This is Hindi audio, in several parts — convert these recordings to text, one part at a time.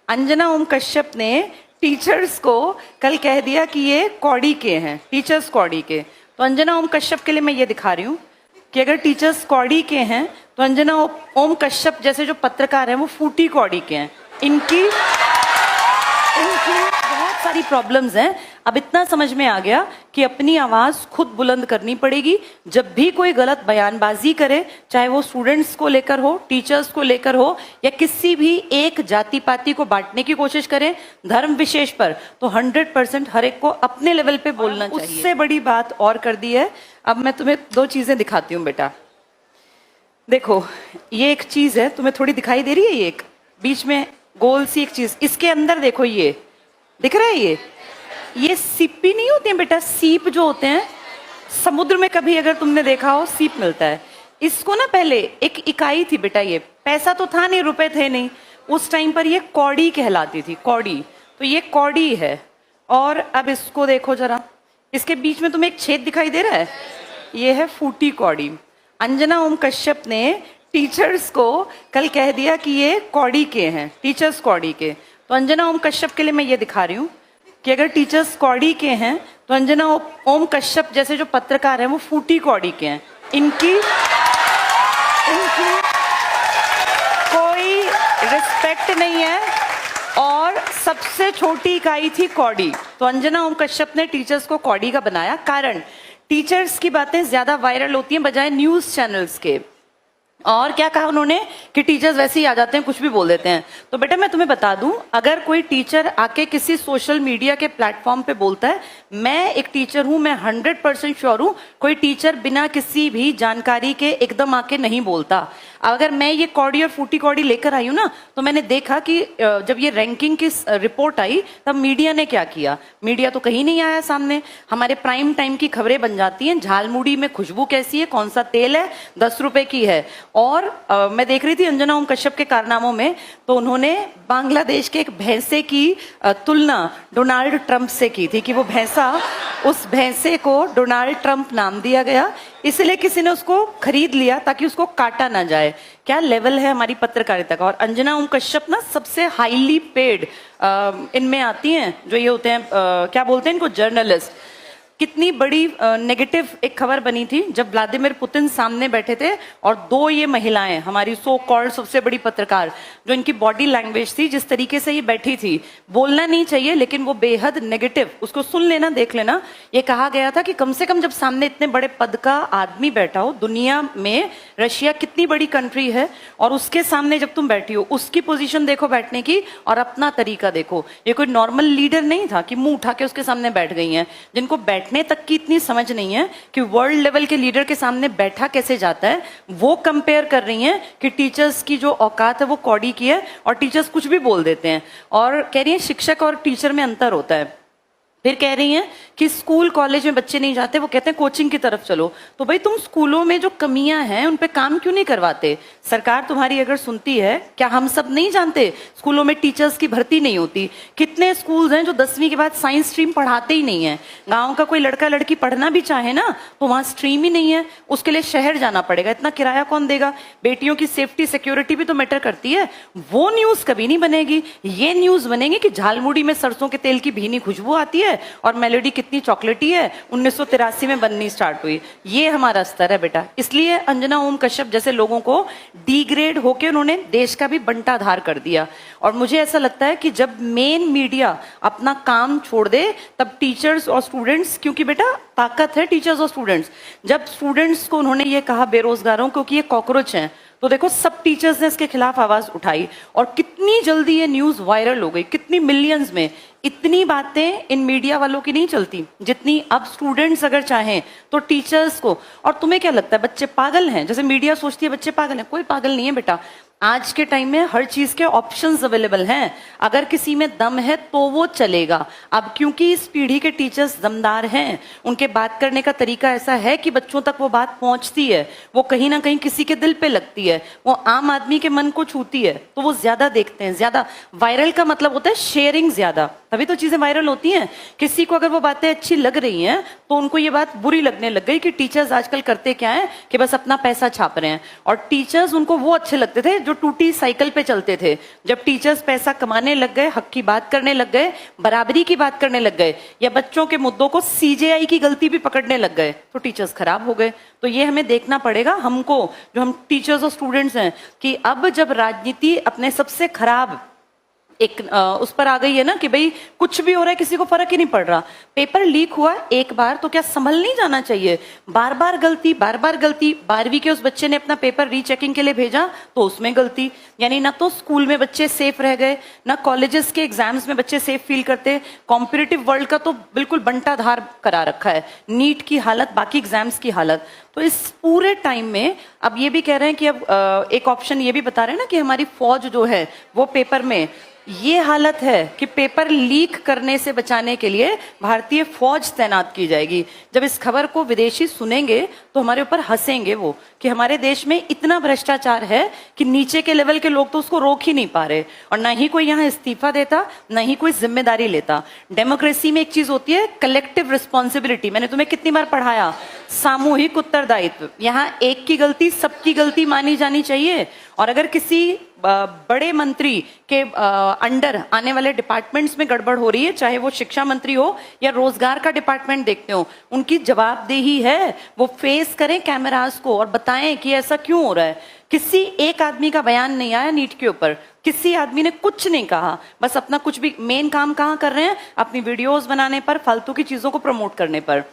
अंजना ओम कश्यप ने टीचर्स को कल कह दिया कि ये कौड़ी के हैं, टीचर्स कौड़ी के। तो अंजना ओम कश्यप के लिए मैं ये दिखा रही हूँ कि अगर टीचर्स कौड़ी के हैं तो अंजना ओम कश्यप जैसे जो पत्रकार हैं वो फूटी कौड़ी के हैं। इनकी बहुत सारी प्रॉब्लम्स हैं। अब इतना समझ में आ गया कि अपनी आवाज खुद बुलंद करनी पड़ेगी। जब भी कोई गलत बयानबाजी करे, चाहे वो स्टूडेंट्स को लेकर हो, टीचर्स को लेकर हो, या किसी भी एक जाति पाति को बांटने की कोशिश करें धर्म विशेष पर, तो 100% हर एक को अपने लेवल पे बोलना चाहिए। उससे बड़ी बात और कर दी है। अब मैं तुम्हें दो चीजें दिखाती हूँ बेटा। देखो, ये एक चीज है, तुम्हें थोड़ी दिखाई दे रही है, ये एक बीच में गोल सी एक चीज, इसके अंदर देखो, ये दिख रहा है। ये सीपी नहीं होती है बेटा, सीप जो होते हैं समुद्र में, कभी अगर तुमने देखा हो सीप मिलता है। इसको ना पहले एक इकाई थी बेटा, ये पैसा तो था नहीं, रुपए थे नहीं उस टाइम पर, ये कौड़ी कहलाती थी, कौड़ी। तो ये कौड़ी है। और अब इसको देखो जरा, इसके बीच में तुम्हें एक छेद दिखाई दे रहा है, ये है फूटी कौड़ी। अंजना ओम कश्यप ने टीचर्स को कल कह दिया कि ये कौड़ी के हैं, टीचर्स कौड़ी के। तो अंजना ओम कश्यप के लिए मैं ये दिखा रही हूँ कि अगर टीचर्स कौड़ी के हैं तो अंजना ओम कश्यप जैसे जो पत्रकार हैं वो फूटी कौड़ी के हैं। इनकी कोई रिस्पेक्ट नहीं है। और सबसे छोटी इकाई थी कौड़ी। तो अंजना ओम कश्यप ने टीचर्स को कौड़ी का बनाया। कारण, टीचर्स की बातें ज्यादा वायरल होती हैं बजाय न्यूज चैनल्स के। और क्या कहा उन्होंने कि टीचर्स वैसे ही आ जाते हैं, कुछ भी बोल देते हैं। तो बेटा मैं तुम्हें बता दूं, अगर कोई टीचर आके किसी सोशल मीडिया के प्लेटफॉर्म पे बोलता है, मैं एक टीचर हूं, मैं 100% श्योर हूं कोई टीचर बिना किसी भी जानकारी के एकदम आके नहीं बोलता। अगर मैं ये कौड़ी और फूटी कौड़ी लेकर आई हूं ना, तो मैंने देखा कि जब ये रैंकिंग की रिपोर्ट आई तब मीडिया ने क्या किया। मीडिया तो कहीं नहीं आया सामने। हमारे प्राइम टाइम की खबरें बन जाती हैं, झालमुड़ी में खुशबू कैसी है, कौन सा तेल है, 10 रुपए की है। और मैं देख रही थी अंजना ओम कश्यप के कारनामों में, तो उन्होंने बांग्लादेश के एक भैंसे की तुलना डोनाल्ड ट्रंप से की थी कि वो भैंसा, उस भैंसे को डोनाल्ड ट्रंप नाम दिया गया, इसलिए किसी ने उसको खरीद लिया ताकि उसको काटा ना जाए। क्या लेवल है हमारी पत्रकारिता का। और अंजना ओम कश्यप ना सबसे हाईली पेड इनमें आती हैं, जो ये होते हैं क्या बोलते हैं इनको, जर्नलिस्ट। कितनी बड़ी नेगेटिव एक खबर बनी थी जब व्लादिमीर पुतिन सामने बैठे थे और दो ये महिलाएं, हमारी सो कॉल्ड सबसे बड़ी पत्रकार, जो इनकी बॉडी लैंग्वेज थी, जिस तरीके से ये बैठी थी, बोलना नहीं चाहिए लेकिन वो बेहद नेगेटिव, उसको सुन लेना, देख लेना। ये कहा गया था कि कम से कम जब सामने इतने बड़े पद का आदमी बैठा हो, दुनिया में रशिया कितनी बड़ी कंट्री है, और उसके सामने जब तुम बैठी हो, उसकी पोजीशन देखो बैठने की और अपना तरीका देखो। ये कोई नॉर्मल लीडर नहीं था कि मुंह उठा के उसके सामने बैठ गई हैं, जिनको बैठने तक की इतनी समझ नहीं है कि वर्ल्ड लेवल के लीडर के सामने बैठा कैसे जाता है। वो कंपेयर कर रही हैं कि टीचर्स की जो औकात है वो कौड़ी की है, और टीचर्स कुछ भी बोल देते हैं। और कह रही हैं शिक्षक और टीचर में अंतर होता है। फिर कह रही हैं कि स्कूल कॉलेज में बच्चे नहीं जाते, वो कहते हैं कोचिंग की तरफ चलो। तो भाई तुम स्कूलों में जो कमियां हैं उन पे काम क्यों नहीं करवाते। सरकार तुम्हारी अगर सुनती है, क्या हम सब नहीं जानते स्कूलों में टीचर्स की भर्ती नहीं होती। कितने स्कूल्स हैं जो 10वीं के बाद साइंस स्ट्रीम पढ़ाते ही नहीं है। गाँव का कोई लड़का लड़की पढ़ना भी चाहे ना तो वहाँ स्ट्रीम ही नहीं है, उसके लिए शहर जाना पड़ेगा। इतना किराया कौन देगा। बेटियों की सेफ्टी सिक्योरिटी भी तो मैटर करती है। वो न्यूज कभी नहीं बनेगी। ये न्यूज बनेगी कि झालमुड़ी में सरसों के तेल की भीनी खुशबू आती है और मेलोडी कितनी चॉकलेटी है, 1983 में बननी स्टार्ट हुई। ये हमारा स्तर है बेटा। इसलिए अंजना ओम कश्यप जैसे लोगों को डिग्रेड होके उन्होंने देश का भी बंटाधार कर दिया। और मुझे ऐसा लगता है कि जब मेन मीडिया अपना काम छोड़ दे तब टीचर्स और स्टूडेंट्स, क्योंकि बेटा ताकत है टीचर्स और स्टूडेंट्स। जब स्टूडेंट्स को उन्होंने ये कहा बेरोजगारों को कि ये कॉकरोच हैं, तो देखो सब टीचर्स ने इसके खिलाफ आवाज उठाई और कितनी जल्दी ये न्यूज वायरल हो गई, कितनी मिलियंस में। इतनी बातें इन मीडिया वालों की नहीं चलती जितनी अब स्टूडेंट्स अगर चाहें तो टीचर्स को। और तुम्हें क्या लगता है बच्चे पागल हैं, जैसे मीडिया सोचती है बच्चे पागल हैं। कोई पागल नहीं है बेटा। आज के टाइम में हर चीज के ऑप्शंस अवेलेबल हैं। अगर किसी में दम है तो वो चलेगा। अब क्योंकि इस पीढ़ी के टीचर्स दमदार हैं, उनके बात करने का तरीका ऐसा है कि बच्चों तक वो बात पहुंचती है, वो कहीं ना कहीं किसी के दिल पे लगती है, वो आम आदमी के मन को छूती है, तो वो ज्यादा देखते हैं। ज्यादा वायरल का मतलब होता है शेयरिंग ज्यादा, तभी तो चीजें वायरल होती हैं। किसी को अगर वो बातें अच्छी लग रही हैं तो उनको ये बात बुरी लगने लग गई कि टीचर्स आजकल करते क्या है कि बस अपना पैसा छाप रहे हैं। और टीचर्स उनको वो अच्छे लगते थे जो टूटी साइकिल पे चलते थे। जब टीचर्स पैसा कमाने लग गए, हक की बात करने लग गए, बराबरी की बात करने लग गए, या बच्चों के मुद्दों को सीजेआई की गलती भी पकड़ने लग गए, तो टीचर्स खराब हो गए। तो ये हमें देखना पड़ेगा हमको, जो हम टीचर्स और स्टूडेंट्स हैं, कि अब जब राजनीति अपने सबसे खराब एक उस पर आ गई है ना कि भाई कुछ भी हो रहा है, किसी को फर्क ही नहीं पड़ रहा। पेपर लीक हुआ एक बार तो क्या संभल नहीं जाना चाहिए? बार बार गलती, बार बार गलती। 12वीं के उस बच्चे ने अपना पेपर रीचेकिंग के लिए भेजा तो उसमें गलती। यानी ना तो स्कूल में बच्चे सेफ रह गए, ना कॉलेजेस के एग्जाम्स में बच्चे सेफ फील करते। कॉम्पिटिटिव वर्ल्ड का तो बिल्कुल बंटाधार करा रखा है, नीट की हालत, बाकी एग्जाम्स की हालत। तो इस पूरे टाइम में अब ये भी कह रहे हैं कि अब एक ऑप्शन ये भी बता रहे हैं ना कि हमारी फौज जो है वो पेपर में, ये हालत है कि पेपर लीक करने से बचाने के लिए भारतीय फौज तैनात की जाएगी। जब इस खबर को विदेशी सुनेंगे तो हमारे ऊपर हंसेंगे वो, कि हमारे देश में इतना भ्रष्टाचार है कि नीचे के लेवल के लोग तो उसको रोक ही नहीं पा रहे, और ना ही कोई यहाँ इस्तीफा देता, ना ही कोई जिम्मेदारी लेता। डेमोक्रेसी में एक चीज होती है कलेक्टिव रिस्पॉन्सिबिलिटी। मैंने तुम्हें कितनी बार पढ़ाया, सामूहिक उत्तरदायित्व। यहाँ एक की गलती सबकी गलती मानी जानी चाहिए। और अगर किसी बड़े मंत्री के अंडर आने वाले डिपार्टमेंट्स में गड़बड़ हो रही है, चाहे वो शिक्षा मंत्री हो या रोजगार का डिपार्टमेंट देखते हो, उनकी जवाबदेही है वो फेस करें कैमरास को और बताएं कि ऐसा क्यों हो रहा है। किसी एक आदमी का बयान नहीं आया नीट के ऊपर, किसी आदमी ने कुछ नहीं कहा, बस अपना कुछ भी मेन काम कहाँ कर रहे हैं, अपनी वीडियोस बनाने पर, फालतू की चीजों को प्रमोट करने पर।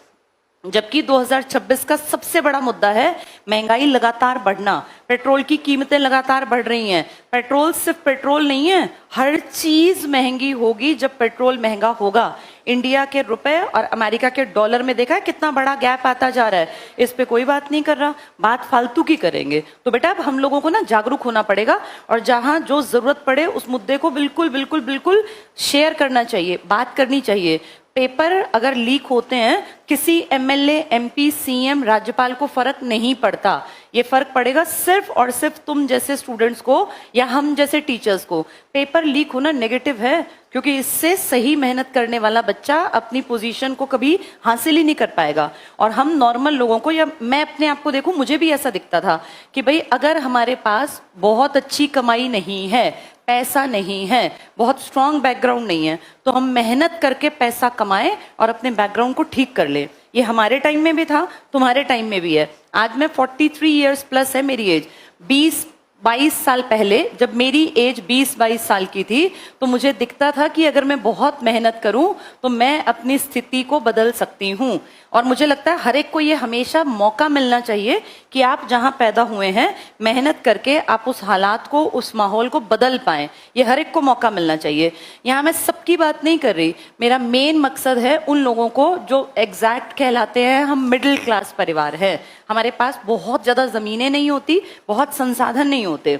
जबकि 2026 का सबसे बड़ा मुद्दा है महंगाई लगातार बढ़ना। पेट्रोल की कीमतें लगातार बढ़ रही हैं। पेट्रोल सिर्फ पेट्रोल नहीं है, हर चीज महंगी होगी जब पेट्रोल महंगा होगा। इंडिया के रुपए और अमेरिका के डॉलर में देखा है कितना बड़ा गैप आता जा रहा है। इस पे कोई बात नहीं कर रहा, बात फालतू की करेंगे। तो बेटा अब हम लोगों को ना जागरूक होना पड़ेगा, और जहां जो जरूरत पड़े उस मुद्दे को बिल्कुल बिल्कुल बिल्कुल शेयर करना चाहिए, बात करनी चाहिए। पेपर अगर लीक होते हैं, किसी एमएलए, एमपी, सीएम, राज्यपाल को फर्क नहीं पड़ता। ये फर्क पड़ेगा सिर्फ और सिर्फ तुम जैसे स्टूडेंट्स को या हम जैसे टीचर्स को। पेपर लीक होना नेगेटिव है, क्योंकि इससे सही मेहनत करने वाला बच्चा अपनी पोजीशन को कभी हासिल ही नहीं कर पाएगा। और हम नॉर्मल लोगों को, या मैं अपने आप को देखूं, मुझे भी ऐसा दिखता था कि भाई अगर हमारे पास बहुत अच्छी कमाई नहीं है, पैसा नहीं है, बहुत स्ट्रांग बैकग्राउंड नहीं है, तो हम मेहनत करके पैसा कमाएं और अपने बैकग्राउंड को ठीक कर ले। ये हमारे टाइम में भी था, तुम्हारे टाइम में भी है। आज मैं 43 इयर्स प्लस है मेरी एज। 20-22 साल पहले जब मेरी एज 20-22 साल की थी, तो मुझे दिखता था कि अगर मैं बहुत मेहनत करूं तो मैं अपनी स्थिति को बदल सकती हूं। और मुझे लगता है हर एक को ये हमेशा मौका मिलना चाहिए कि आप जहां पैदा हुए हैं, मेहनत करके आप उस हालात को, उस माहौल को बदल पाएं। ये हर एक को मौका मिलना चाहिए। यहाँ मैं सबकी बात नहीं कर रही, मेरा मेन मकसद है उन लोगों को जो एग्जैक्ट कहलाते हैं हम मिडिल क्लास परिवार है। हमारे पास बहुत ज्यादा जमीनें नहीं होती, बहुत संसाधन नहीं होते,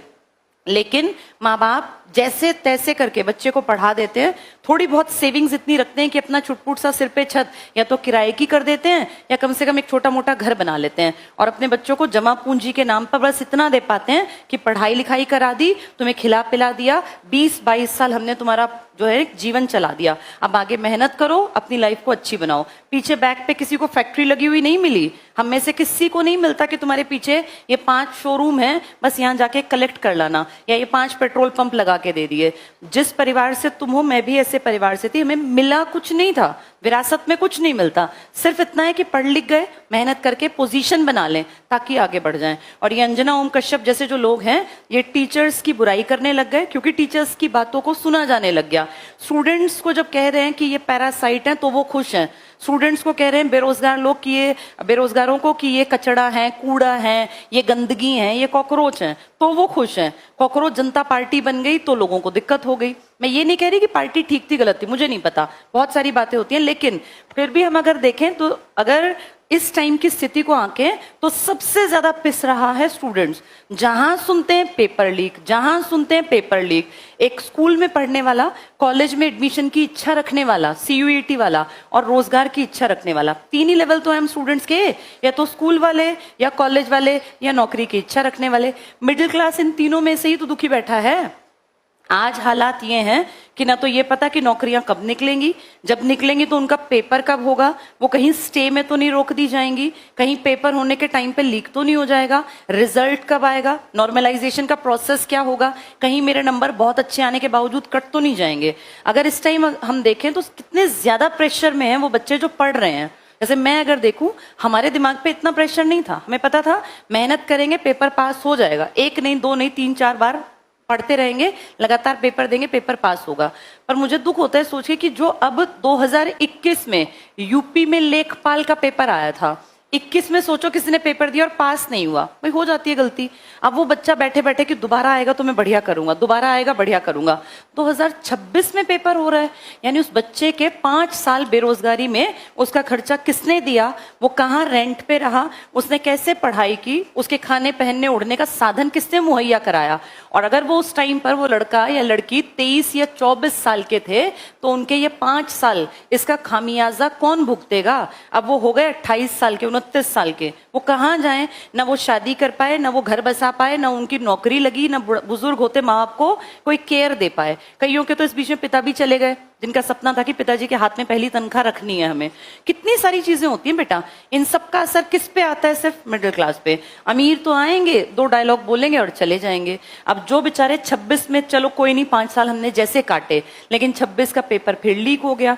लेकिन माँ बाप जैसे तैसे करके बच्चे को पढ़ा देते हैं। थोड़ी बहुत सेविंग्स इतनी रखते हैं कि अपना छुटपुट सा सिर पे छत या तो किराए की कर देते हैं, या कम से कम एक छोटा मोटा घर बना लेते हैं, और अपने बच्चों को जमा पूंजी के नाम पर बस इतना दे पाते हैं कि पढ़ाई लिखाई करा दी, तुम्हें खिला पिला दिया, 20-22 साल हमने तुम्हारा जो है जीवन चला दिया, अब आगे मेहनत करो, अपनी लाइफ को अच्छी बनाओ। पीछे बैक पे किसी को फैक्ट्री लगी हुई नहीं मिली। हम में से किसी को नहीं मिलता कि तुम्हारे पीछे ये 5 शोरूम है, बस यहाँ जाके कलेक्ट कर लाना, या ये 5 पेट्रोल पंप लगा के दे दिए। जिस परिवार से तुम हो, मैं भी ऐसे परिवार से थी, हमें मिला कुछ नहीं था, विरासत में कुछ नहीं मिलता। सिर्फ इतना है कि पढ़ लिख गए, मेहनत करके पोजीशन बना लें ताकि आगे बढ़ जाएं। और ये अंजना ओम कश्यप जैसे जो लोग हैं, ये टीचर्स की बुराई करने लग गए, क्योंकि टीचर्स की बातों को सुना जाने लग गया। स्टूडेंट्स को जब कह रहे हैं कि ये पैरासाइट हैं तो वो खुश हैं। स्टूडेंट्स को कह रहे हैं बेरोजगार लोग कि ये बेरोजगारों को कि ये कचड़ा है, कूड़ा है, ये गंदगी है, ये कॉकरोच हैं, तो वो खुश हैं। कॉकरोच जनता पार्टी बन गई तो लोगों को दिक्कत हो गई। मैं ये नहीं कह रही कि पार्टी ठीक थी गलत थी, मुझे नहीं पता, बहुत सारी बातें होती हैं, लेकिन फिर भी हम अगर देखें तो अगर इस टाइम की स्थिति को आंकें तो सबसे ज्यादा पिस रहा है स्टूडेंट्स। जहां सुनते हैं पेपर लीक, जहां सुनते हैं पेपर लीक। एक स्कूल में पढ़ने वाला, कॉलेज में एडमिशन की इच्छा रखने वाला, CUET वाला और रोजगार की इच्छा रखने वाला, 3 ही लेवल तो हैं हम स्टूडेंट्स के, या तो स्कूल वाले, या कॉलेज वाले, या नौकरी की इच्छा रखने वाले। मिडिल क्लास इन तीनों में से ही तो दुखी बैठा है। आज हालात ये हैं कि ना तो ये पता कि नौकरियां कब निकलेंगी, जब निकलेंगी तो उनका पेपर कब होगा, वो कहीं स्टे में तो नहीं रोक दी जाएंगी, कहीं पेपर होने के टाइम पे लीक तो नहीं हो जाएगा, रिजल्ट कब आएगा, नॉर्मलाइजेशन का प्रोसेस क्या होगा, कहीं मेरे नंबर बहुत अच्छे आने के बावजूद कट तो नहीं जाएंगे। अगर इस टाइम हम देखें तो कितने ज्यादा प्रेशर में हैं वो बच्चे जो पढ़ रहे हैं। जैसे मैं अगर देखूं, हमारे दिमाग पे इतना प्रेशर नहीं था, हमें पता था मेहनत करेंगे पेपर पास हो जाएगा, एक नहीं दो नहीं 3-4 बार पढ़ते रहेंगे, लगातार पेपर देंगे, पेपर पास होगा। पर मुझे दुख होता है सोच के कि जो अब 2021 में यूपी में लेखपाल का पेपर आया था, 21 में सोचो किसी ने पेपर दिया और पास नहीं हुआ, भाई हो जाती है गलती। अब वो बच्चा बैठे बैठे कि दोबारा आएगा तो मैं बढ़िया करूंगा, दोबारा आएगा बढ़िया करूंगा। 2026 में पेपर हो रहा है, यानी उस बच्चे के 5 साल बेरोजगारी में उसका खर्चा किसने दिया, वो कहाँ रेंट पे रहा, उसने कैसे पढ़ाई की, उसके खाने पहनने ओढ़ने का साधन किसने मुहैया कराया। और अगर वो उस टाइम पर वो लड़का या लड़की 23 या 24 साल के थे तो उनके ये 5 साल इसका खामियाजा कौन भुगतेगा। अब वो हो गए 28 साल के, 29 साल के, वो कहाँ जाएं, ना वो शादी कर पाए, ना वो घर बसा पाए, ना उनकी नौकरी लगी, ना बुजुर्ग होते माँ बाप को कोई केयर दे पाए। कईयों के तो इस बीच में पिता भी चले गए जिनका सपना था कि पिताजी के हाथ में पहली तनख्वाह रखनी है हमें। कितनी सारी चीजें होती हैं बेटा, इन सब का असर किस पे आता है, सिर्फ मिडिल क्लास पे। अमीर तो आएंगे, 2 डायलॉग बोलेंगे और चले जाएंगे। अब जो बेचारे 26 में, चलो कोई नहीं 5 साल हमने जैसे काटे, लेकिन 26 का पेपर फिर लीक हो गया।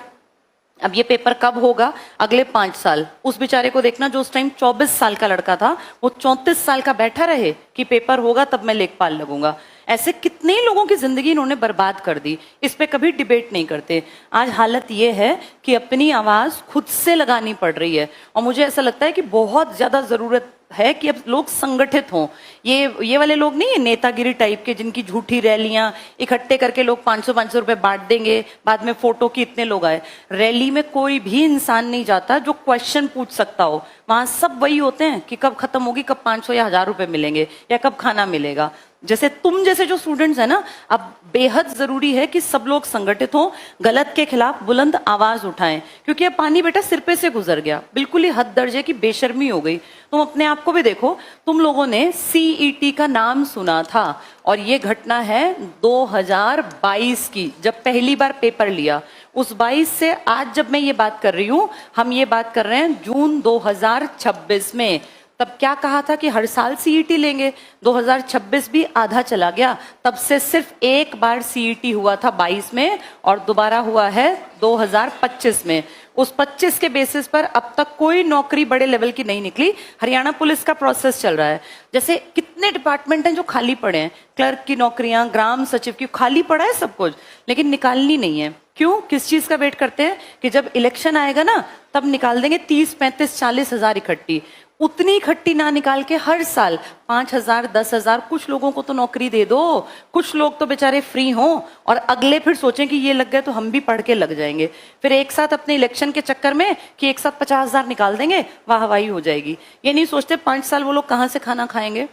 अब ये पेपर कब होगा, अगले 5 साल। उस बेचारे को देखना जो उस टाइम 24 साल का लड़का था, वो 34 साल का बैठा रहे कि पेपर होगा तब मैं लेखपाल लगूंगा। ऐसे कितने लोगों की जिंदगी इन्होंने बर्बाद कर दी, इस पे कभी डिबेट नहीं करते। आज हालत ये है कि अपनी आवाज खुद से लगानी पड़ रही है, और मुझे ऐसा लगता है कि बहुत ज्यादा जरूरत है कि अब लोग संगठित हों। ये वाले लोग नहीं है नेतागिरी टाइप के, जिनकी झूठी रैलियां इकट्ठे करके लोग 500-500 रुपए बांट देंगे, बाद में फोटो की इतने लोग आए। रैली में कोई भी इंसान नहीं जाता जो क्वेश्चन पूछ सकता हो, वहां सब वही होते हैं कि कब खत्म होगी, कब 500 या 1000 रुपए मिलेंगे, या कब खाना मिलेगा। जैसे तुम जैसे जो स्टूडेंट्स है ना, अब बेहद जरूरी है कि सब लोग संगठित हों, गलत के खिलाफ बुलंद आवाज उठाएं, क्योंकि अब पानी बेटा सिर पे से गुजर गया, बिल्कुल ही हद दर्जे की बेशर्मी हो गई। तुम अपने आप को भी देखो, तुम लोगों ने सीईटी का नाम सुना था, और ये घटना है 2022 की, जब पहली बार पेपर लिया। उस 22 से आज जब मैं ये बात कर रही हूं, हम ये बात कर रहे हैं जून 2026 में। तब क्या कहा था कि हर साल सीईटी लेंगे, 2026 भी आधा चला गया, तब से सिर्फ एक बार सीईटी हुआ था 22 में, और दोबारा हुआ है 2025 में। उस 25 के बेसिस पर अब तक कोई नौकरी बड़े लेवल की नहीं निकली। हरियाणा पुलिस का प्रोसेस चल रहा है। जैसे कितने डिपार्टमेंट हैं जो खाली पड़े हैं, क्लर्क की नौकरियां, ग्राम सचिव की, खाली पड़ा है सब कुछ, लेकिन निकालनी नहीं है। क्यों, किस चीज का वेट करते हैं कि जब इलेक्शन आएगा ना तब निकाल देंगे 30, 35, 40 हजार इकट्ठी। उतनी इकट्ठी ना निकाल के हर साल 5,000, 10,000, कुछ लोगों को तो नौकरी दे दो, कुछ लोग तो बेचारे फ्री हों, और अगले फिर सोचें कि ये लग गए तो हम भी पढ़ के लग जाएंगे। फिर एक साथ अपने इलेक्शन के चक्कर में कि एक साथ 50,000 निकाल देंगे, वाहवाही हो जाएगी। ये नहीं सोचते 5 साल वो लोग कहाँ से खाना खाएंगे,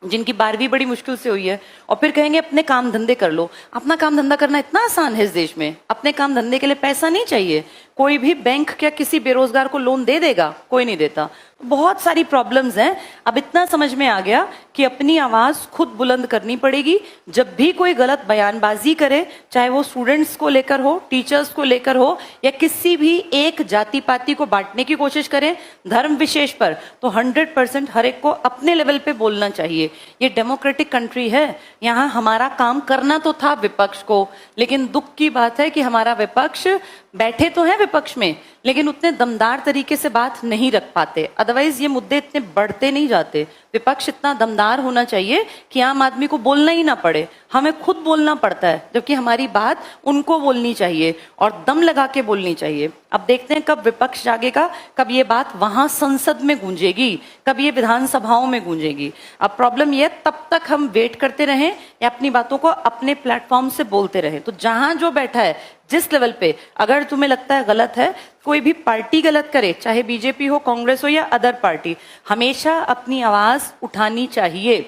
जिनकी 12वीं बड़ी मुश्किल से हुई है, और फिर कहेंगे अपने काम धंधे कर लो। अपना काम धंधा करना इतना आसान है इस देश में, अपने काम धंधे के लिए पैसा नहीं चाहिए। कोई भी बैंक क्या किसी बेरोजगार को लोन दे देगा, कोई नहीं देता। बहुत सारी प्रॉब्लम्स हैं। अब इतना समझ में आ गया कि अपनी आवाज खुद बुलंद करनी पड़ेगी। जब भी कोई गलत बयानबाजी करे, चाहे वो स्टूडेंट्स को लेकर हो, टीचर्स को लेकर हो, या किसी भी एक जाति पाति को बांटने की कोशिश करें धर्म विशेष पर, तो 100% हर एक को अपने लेवल पे बोलना चाहिए। ये डेमोक्रेटिक कंट्री है, यहाँ हमारा काम करना तो था विपक्ष को, लेकिन दुख की बात है कि हमारा विपक्ष बैठे तो हैं विपक्ष में, लेकिन उतने दमदार तरीके से बात नहीं रख पाते। अदरवाइज ये मुद्दे इतने बढ़ते नहीं जाते। विपक्ष इतना दमदार होना चाहिए कि आम आदमी को बोलना ही ना पड़े, हमें खुद बोलना पड़ता है, जबकि हमारी बात उनको बोलनी चाहिए और दम लगा के बोलनी चाहिए। अब देखते हैं कब विपक्ष जागेगा, कब ये बात वहां संसद में गूंजेगी, कब ये विधानसभाओं में गूंजेगी। अब प्रॉब्लम ये है, तब तक हम वेट करते रहें या अपनी बातों को अपने प्लेटफॉर्म से बोलते रहें। तो जहां जो बैठा है, जिस लेवल पे, अगर तुम्हें लगता है गलत है, कोई भी पार्टी गलत करे, चाहे बीजेपी हो, कांग्रेस हो या अदर पार्टी, हमेशा अपनी आवाज उठानी चाहिए,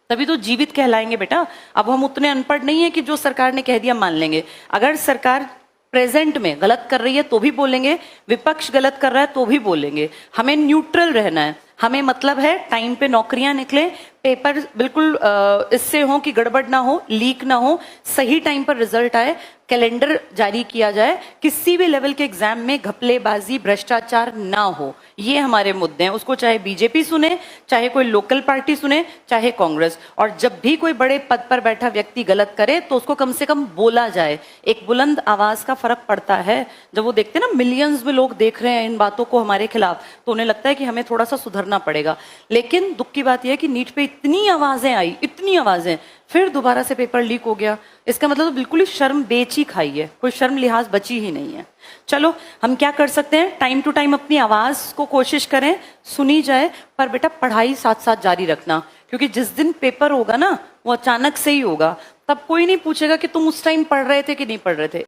तभी तो जीवित कहलाएंगे बेटा। अब हम उतने अनपढ़ नहीं है कि जो सरकार ने कह दिया मान लेंगे। अगर सरकार प्रेजेंट में गलत कर रही है तो भी बोलेंगे, विपक्ष गलत कर रहा है तो भी बोलेंगे। हमें न्यूट्रल रहना है, हमें मतलब है टाइम पे नौकरियां निकले, पेपर बिल्कुल इससे हो कि गड़बड़ ना हो, लीक ना हो, सही टाइम पर रिजल्ट आए, कैलेंडर जारी किया जाए, किसी भी लेवल के एग्जाम में घपलेबाजी भ्रष्टाचार ना हो। ये हमारे मुद्दे हैं। उसको चाहे बीजेपी सुने, चाहे कोई लोकल पार्टी सुने, चाहे कांग्रेस। और जब भी कोई बड़े पद पर बैठा व्यक्ति गलत करे तो उसको कम से कम बोला जाए। एक बुलंद आवाज का फर्क पड़ता है। जब वो देखते हैं ना मिलियंस में लोग देख रहे हैं इन बातों को हमारे खिलाफ, तो उन्हें लगता है कि हमें थोड़ा सा सुधरना पड़ेगा। लेकिन दुख की बात यह है कि नीट पे इतनी आवाजें आई, इतनी आवाजें, फिर दोबारा से पेपर लीक हो गया। इसका मतलब तो बिल्कुल ही शर्म बेच ही खाई है, कोई शर्म लिहाज बची ही नहीं है। चलो हम क्या कर सकते हैं, टाइम टू टाइम अपनी आवाज को कोशिश करें, सुनी जाए, पर बेटा पढ़ाई साथ साथ जारी रखना, क्योंकि जिस दिन पेपर होगा ना वो अचानक से ही होगा। तब कोई नहीं पूछेगा कि तुम उस टाइम पढ़ रहे थे कि नहीं पढ़ रहे थे।